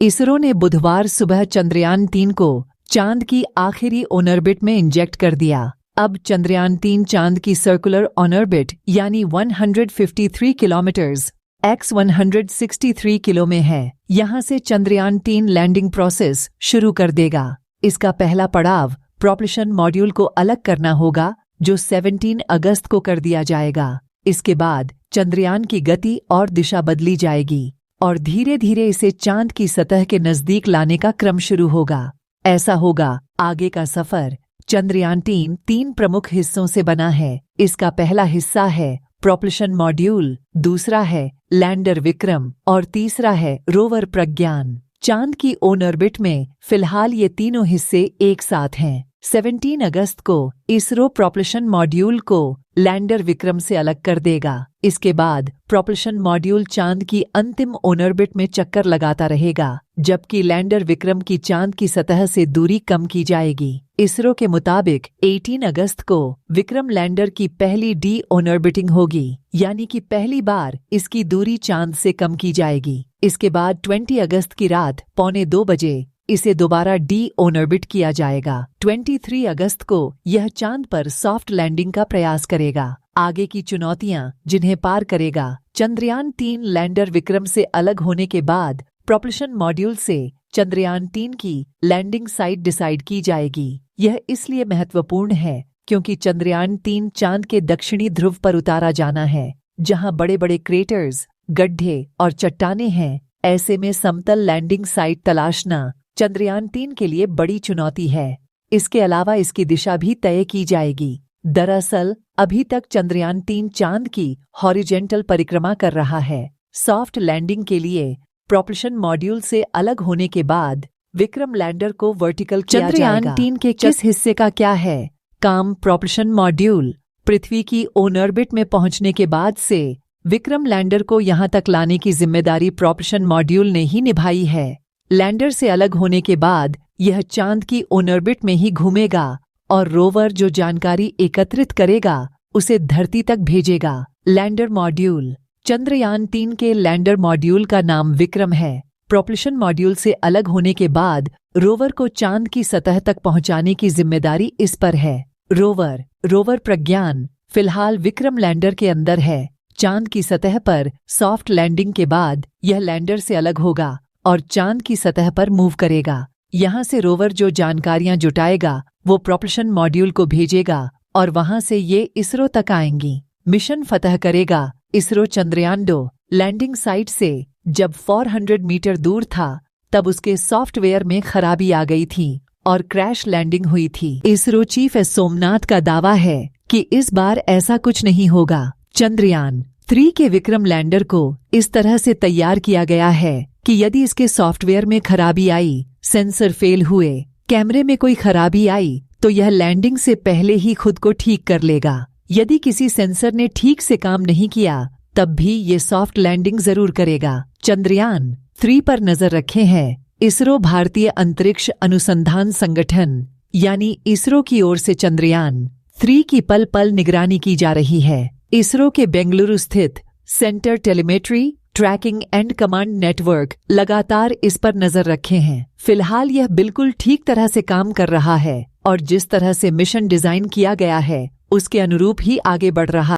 इसरो ने बुधवार सुबह चंद्रयान-3 को चांद की आखिरी ऑर्बिट में इंजेक्ट कर दिया। अब चंद्रयान-3 चांद की सर्कुलर ऑर्बिट यानी 153 किलोमीटर्स x 163 किलो में है। यहाँ से चंद्रयान-3 लैंडिंग प्रोसेस शुरू कर देगा। इसका पहला पड़ाव प्रोपल्शन मॉड्यूल को अलग करना होगा, जो 17 अगस्त को कर दिया जाएगा। इसके बाद चंद्रयान की गति और दिशा बदली जाएगी और धीरे धीरे इसे चांद की सतह के नजदीक लाने का क्रम शुरू होगा। ऐसा होगा आगे का सफर। चंद्रयान-3 3 प्रमुख हिस्सों से बना है। इसका पहला हिस्सा है प्रोपल्शन मॉड्यूल, दूसरा है लैंडर विक्रम और तीसरा है रोवर प्रज्ञान। चांद की ऑर्बिट में फिलहाल ये तीनों हिस्से एक साथ हैं। 17 अगस्त को इसरो प्रोपल्शन मॉड्यूल को लैंडर विक्रम से अलग कर देगा। इसके बाद प्रोपल्शन मॉड्यूल चांद की अंतिम ऑर्बिट में चक्कर लगाता रहेगा, जबकि लैंडर विक्रम की चांद की सतह से दूरी कम की जाएगी। इसरो के मुताबिक 18 अगस्त को विक्रम लैंडर की पहली डी ऑर्बिटिंग होगी, यानी कि पहली बार इसकी दूरी चांद से कम की जाएगी। इसके बाद 20 अगस्त की रात 1:45 बजे इसे दोबारा डी ऑर्बिट किया जाएगा। 23 अगस्त को यह चांद पर सॉफ्ट लैंडिंग का प्रयास करेगा। आगे की चुनौतियां जिन्हें पार करेगा। चंद्रयान-3 लैंडर विक्रम से अलग होने के बाद प्रोपल्शन मॉड्यूल से चंद्रयान-3 की लैंडिंग साइट डिसाइड की जाएगी। यह इसलिए महत्वपूर्ण है क्योंकि चंद्रयान-3 चांद के दक्षिणी ध्रुव पर उतारा जाना है, जहां बड़े बड़े क्रेटर्स, गड्ढे और चट्टानें हैं। ऐसे में समतल लैंडिंग साइट तलाशना चंद्रयान-3 के लिए बड़ी चुनौती है। इसके अलावा इसकी दिशा भी तय की जाएगी। दरअसल अभी तक चंद्रयान-3 चांद की हॉरिजेंटल परिक्रमा कर रहा है। सॉफ्ट लैंडिंग के लिए प्रोपल्शन मॉड्यूल से अलग होने के बाद विक्रम लैंडर को वर्टिकल किया जाएगा। चंद्रयान-3 के किस हिस्से का क्या है काम? प्रोपल्शन मॉड्यूल पृथ्वी की ऑर्बिट में पहुंचने के बाद से विक्रम लैंडर को यहां तक लाने की जिम्मेदारी प्रोपल्शन मॉड्यूल ने ही निभाई है। लैंडर से अलग होने के बाद यह चांद की ऑर्बिट में ही घूमेगा और रोवर जो जानकारी एकत्रित करेगा उसे धरती तक भेजेगा। लैंडर मॉड्यूल चंद्रयान-3 के लैंडर मॉड्यूल का नाम विक्रम है। प्रोपल्शन मॉड्यूल से अलग होने के बाद रोवर को चांद की सतह तक पहुंचाने की जिम्मेदारी इस पर है। रोवर प्रज्ञान फिलहाल विक्रम लैंडर के अंदर है। चांद की सतह पर सॉफ्ट लैंडिंग के बाद यह लैंडर से अलग होगा और चांद की सतह पर मूव करेगा। यहाँ से रोवर जो जानकारियां जुटाएगा वो प्रोपल्शन मॉड्यूल को भेजेगा और वहां से ये इसरो तक आएंगी। मिशन फतह करेगा। इसरो चंद्रयान-2 लैंडिंग साइट से जब 400 मीटर दूर था तब उसके सॉफ्टवेयर में खराबी आ गई थी और क्रैश लैंडिंग हुई थी। इसरो चीफ एस सोमनाथ का दावा है कि इस बार ऐसा कुछ नहीं होगा। चंद्रयान-3 के विक्रम लैंडर को इस तरह से तैयार किया गया है कि यदि इसके सॉफ्टवेयर में खराबी आई, सेंसर फेल हुए, कैमरे में कोई खराबी आई, तो यह लैंडिंग से पहले ही खुद को ठीक कर लेगा। यदि किसी सेंसर ने ठीक से काम नहीं किया तब भी ये सॉफ्ट लैंडिंग जरूर करेगा। चंद्रयान-3 पर नजर रखे हैं इसरो भारतीय अंतरिक्ष अनुसंधान संगठन यानी इसरो की ओर से चंद्रयान-3 की पल पल निगरानी की जा रही है। इसरो के बेंगलुरु स्थित centre telemetry tracking and command network लगातार इस पर नजर रखे हैं। फिलहाल यह बिल्कुल ठीक तरह से काम कर रहा है और जिस तरह से मिशन डिजाइन किया गया है उसके अनुरूप ही आगे बढ़ रहा है।